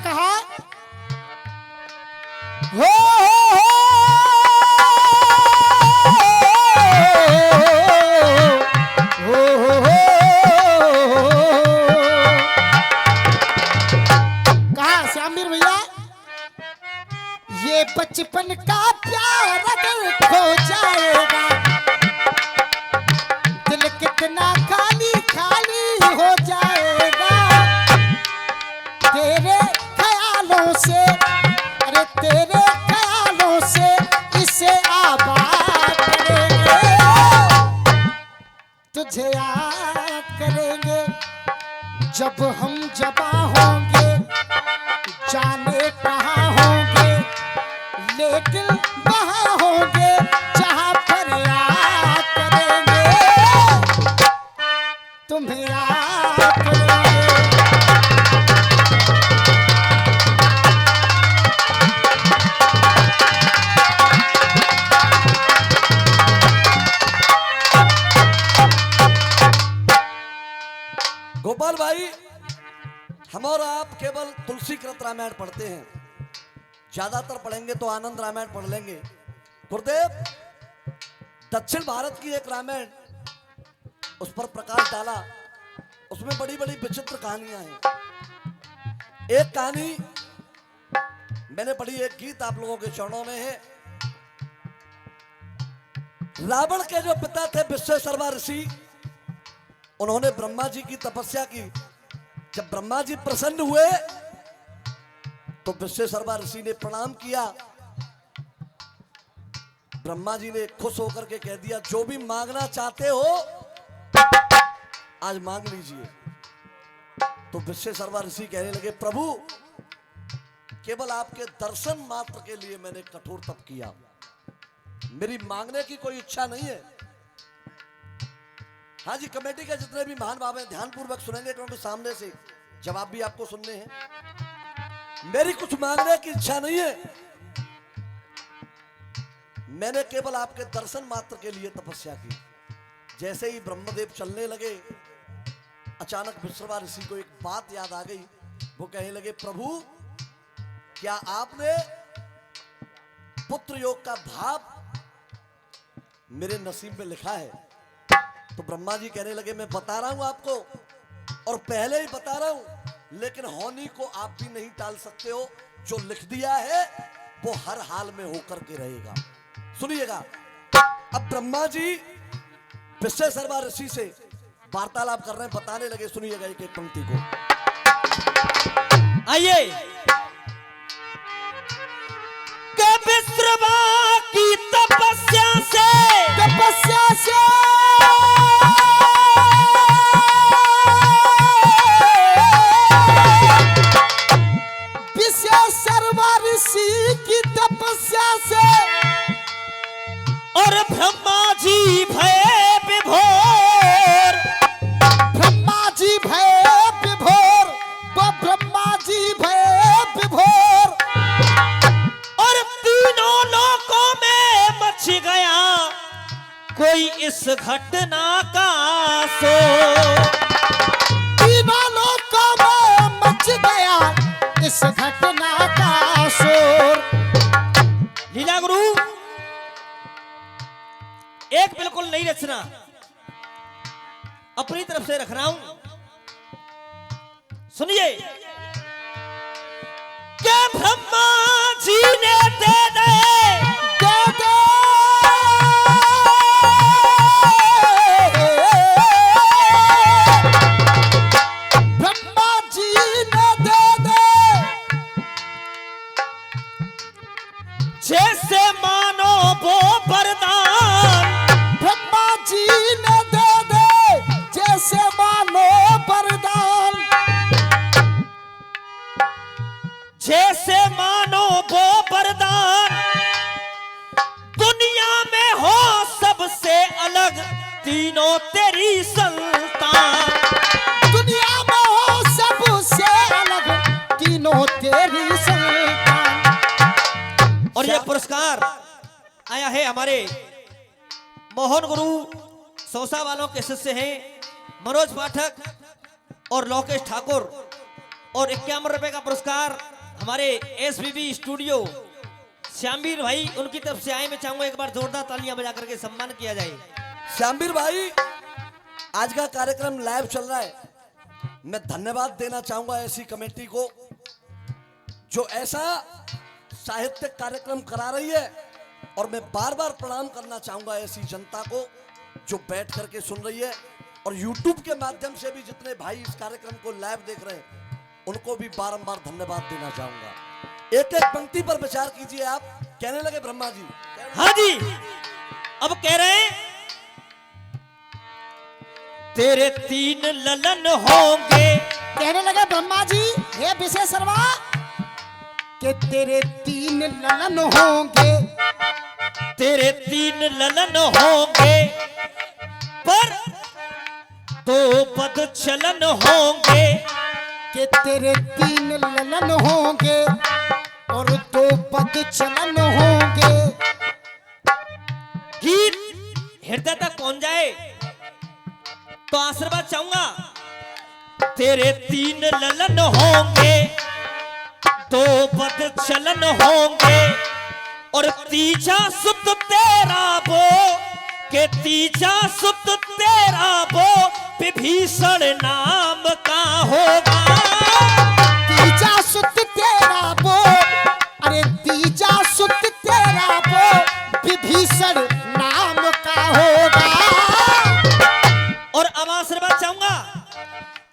कहा हो कहा श्यामवीर भैया ये बचपन का प्यार अगर खो जाएगा दिल कितना खाली खाली हो जाएगा तेरे ख्यालों से अरे तेरे ख्यालों से इसे आबाद करेंगे तुझे याद करेंगे जब हम जबां होंगे जाने कहाँ होंगे लेकिन वहाँ होंगे जहाँ पर याद करेंगे तुम्हें याद करेंगे। गोपाल भाई, हम और आप केवल तुलसी कृत रामायण पढ़ते हैं, ज्यादातर पढ़ेंगे तो आनंद रामायण पढ़ लेंगे। गुरुदेव दक्षिण भारत की एक रामायण उस पर प्रकाश डाला, उसमें बड़ी बड़ी विचित्र कहानियां हैं। एक कहानी मैंने पढ़ी, एक गीत आप लोगों के चरणों में है। रावण के जो पिता थे विश्वेश्वरवा ऋषि, उन्होंने ब्रह्मा जी की तपस्या की। जब ब्रह्मा जी प्रसन्न हुए तो विश्वेश्वरवा ऋषि ने प्रणाम किया। ब्रह्मा जी ने खुश होकर के कह दिया, जो भी मांगना चाहते हो आज मांग लीजिए। तो विश्वेश्वरवा ऋषि कहने लगे, प्रभु केवल आपके दर्शन मात्र के लिए मैंने कठोर तप किया, मेरी मांगने की कोई इच्छा नहीं है। हाँ जी, कमेटी के जितने भी महान भाव हैं ध्यान पूर्वक सुनेंगे क्योंकि सामने से जवाब भी आपको सुनने हैं। मेरी कुछ मांगने की इच्छा नहीं है, मैंने केवल आपके दर्शन मात्र के लिए तपस्या की। जैसे ही ब्रह्मदेव चलने लगे, अचानक विश्वेश्वरवा ऋषि को एक बात याद आ गई। वो कहने लगे, प्रभु क्या आपने पुत्र योग का भाव मेरे नसीब में लिखा है? तो ब्रह्मा जी कहने लगे, मैं बता रहा हूं आपको और पहले ही बता रहा हूं, लेकिन होनी को आप भी नहीं टाल सकते हो। जो लिख दिया है वो हर हाल में होकर के रहेगा। सुनिएगा, अब ब्रह्मा जी विश्वेश्वरवा ऋषि से वार्तालाप कर रहे हैं, बताने लगे। सुनिएगा एक एक पंक्ति को। आइए, विश्वेश्वरवा की तपस्या से विश्वेश्वरवा ऋषि की तपस्या से और ब्रह्मा जी भय विभोर, ब्रह्मा जी भय विभोर, वो ब्रह्मा जी भय विभोर, और तीनों लोकों में मच गया कोई इस घटना का शोर। तीनों लोकों में मच गया इस घटना का शोर। लीला गुरु, एक बिल्कुल नई रचना अपनी तरफ से रख रहा हूं, सुनिए। क्या ब्रह्मा जी ने दे दे ब्रह्मा जी ने दे दे जैसे मानो वो वरदान, ब्रह्मा जी ने दे दे जैसे मानो वरदान, जैसे मानो वो वरदान। दुनिया में हो सबसे अलग तीनों तेरी संतान, दुनिया में हो सबसे अलग तीनों तेरी संतान। और यह पुरस्कार आया है हमारे मोहन गुरु सौसा वालों के शिष्य हैं मनोज पाठक और लोकेश ठाकुर, और 51 रुपए का पुरस्कार हमारे एसबीबी स्टूडियो श्यामवीर भाई उनकी तरफ से आए, मैं चाहूंगा एक बार जोरदार तालियां बजा करके सम्मान किया जाए। श्यामवीर भाई, आज का कार्यक्रम लाइव चल रहा है। मैं धन्यवाद देना चाहूंगा ऐसी कमेटी को जो ऐसा साहित्यिक कार्यक्रम करा रही है, और मैं बार बार प्रणाम करना चाहूंगा ऐसी जनता को जो बैठ करके सुन रही है, और YouTube के माध्यम से भी जितने भाई इस कार्यक्रम को लाइव देख रहे हैं उनको भी बारंबार धन्यवाद देना चाहूंगा। एक एक पंक्ति पर विचार कीजिए। आप कहने लगे ब्रह्मा जी। हाँ जी, अब कह रहे हैं तेरे 3 ललन होंगे। कहने लगे ब्रह्मा जी, हे विशेषरवा, कि तेरे 3 ललन होंगे, तेरे 3 ललन होंगे, पर 2 पद चलन होंगे। कि तेरे 3 ललन होंगे और 2 पद चलन होंगे। गीत हृदय तक पहुंच जाए तो आशीर्वाद चाहूंगा। तेरे 3 ललन होंगे, 2 पद चलन होंगे, और तीजा सुत तेरा वो, के तीजा सुत तेरा वो विभीषण नाम का होगा। तीजा सुत तेरा वो, अरे तीजा सुत तेरा वो विभीषण नाम का होगा। और अब आशीर्वाद चाहूंगा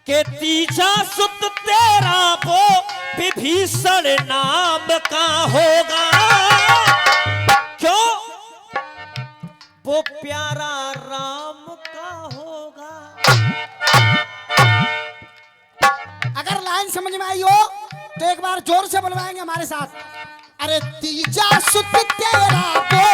कि तीजा सुत तेरा वो विभीषण नाम का होगा। क्यों? वो प्यारा राम का होगा। अगर लाइन समझ में आई हो तो एक बार जोर से बुलवाएंगे हमारे साथ। अरे तीजा सुत तेरा वो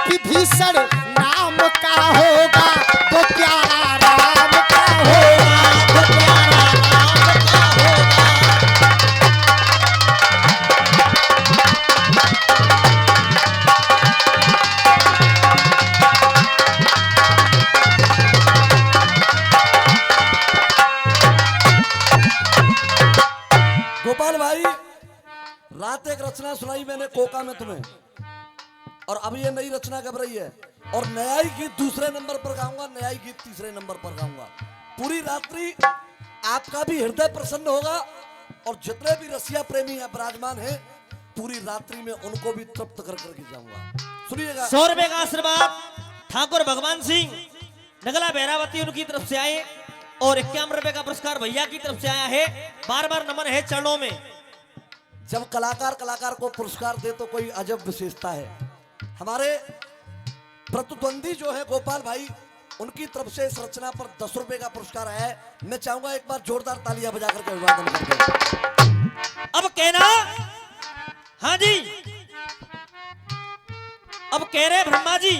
विभीषण नाम का होगा, वो प्यारा राम का होगा, वो प्यारा राम का होगा। गोपाल भाई, रात एक रचना सुनाई मैंने कोका में तुम्हें, और अब ये नई रचना कब रही है, और नया ही गीत दूसरे नंबर पर गाऊंगा, नया ही गीत तीसरे नंबर पर गाऊंगा। पूरी रात्रि आपका भी हृदय प्रसन्न होगा, और जितने भी रसिया प्रेमी हैं विराजमान हैं, पूरी रात्रि में उनको भी तृप्त कर करके जाऊंगा। सुनिएगा। 100 रुपए का आशीर्वाद ठाकुर भगवान सिंह नगला बहरावती उनकी तरफ से आए, और 51 रुपए का पुरस्कार भैया की तरफ से आया है। बार बार नमन है चरणों में। जब कलाकार को पुरस्कार दे तो कोई अजब विशेषता है। हमारे प्रतिद्वंदी जो है गोपाल भाई, उनकी तरफ से इस रचना पर 10 रुपए का पुरस्कार आया है। मैं चाहूंगा एक बार जोरदार तालियां बजाकर के अभिवादन करते। अब कहना, हाँ जी, अब कह रहे ब्रह्मा जी,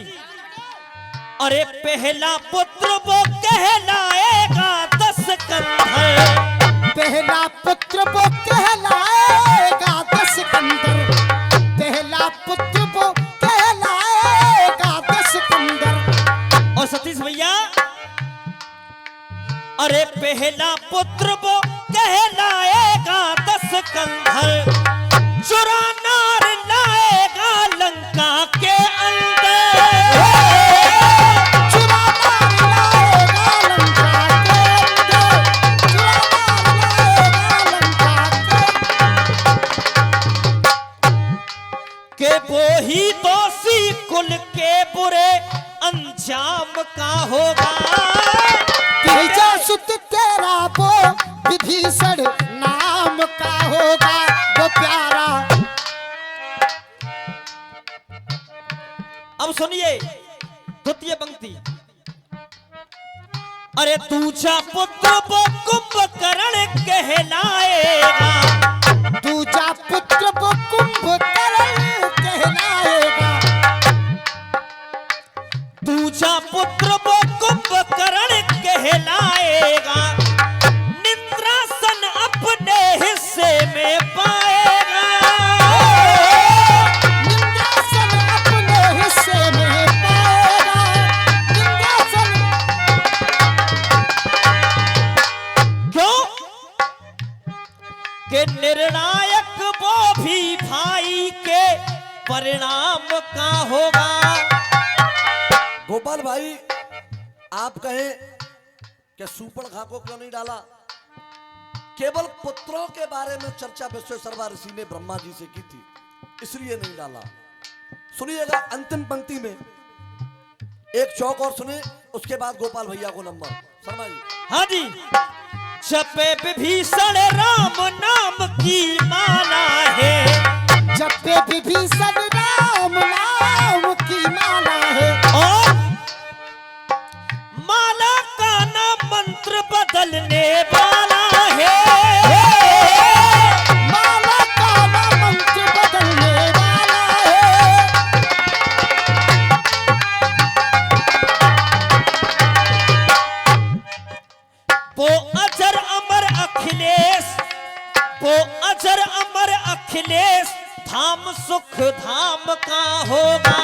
अरे पहला पुत्र वो कहलाएगा 10 कंधर। पहला पुत्र वो कहलाएगा 10 कंधर, पहला पुत्र वो कहलाएगा 10 कंधर। और सतीश भैया, अरे पहला पुत्र वो कहलाएगा 10 कंधर, चुरा नार लाएगा लंका के अंदर। चुरा नार लाएगा लंका के अंदर, चुरा नार लाएगा लंका के वो ही दोषी कुल के बुरे अंजाम का होगा। तीजा सुत तेरा वो विभीषण नाम का होगा, वो प्यारा। अब सुनिए द्वितीय पंक्ति। अरे दूजा पुत्र वो कुंभकर्ण कहलाएगा। दूजा पुत्र वो कुंभकर्ण कहलाएगा। दूजा पुत्र वो कुंभकर्ण कहलाएगा। निंद्रासन अपने हिस्से में पाएगा। निंद्रासन अपने हिस्से में पाएगा। निंद्रासन। क्यों? के निर्णायक वो भी भाई के परिणाम का होगा। गोपाल भाई, आप कहें कि सुपड़ खा को क्यों नहीं डाला? केवल पुत्रों के बारे में चर्चा विश्वेश्वर ऋषि ने ब्रह्मा जी से की थी, इसलिए नहीं डाला। सुनिएगा अंतिम पंक्ति में एक चौक और सुने, उसके बाद गोपाल भैया को नंबर। शर्मा जी। हाँ जी। जपे विभीषण राम नाम की माला है, जब पे विभीषण राम नाम की माला है, और माला का नाम मंत्र बदलने वाला है। माला का नाम मंत्र बदलने वाला है। वो अजर अमर अखिलेश, वो अजर अमर अखिलेश धाम सुख धाम का होगा।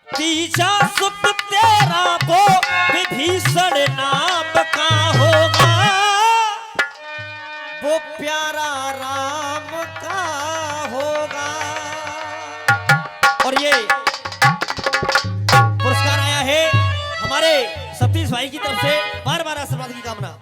तीजा सुत तेरा वो विभीषण नाम का होगा, वो प्यारा राम का होगा। और ये पुरस्कार आया है हमारे सतीश भाई की तरफ से, बार बार आशीर्वाद की कामना।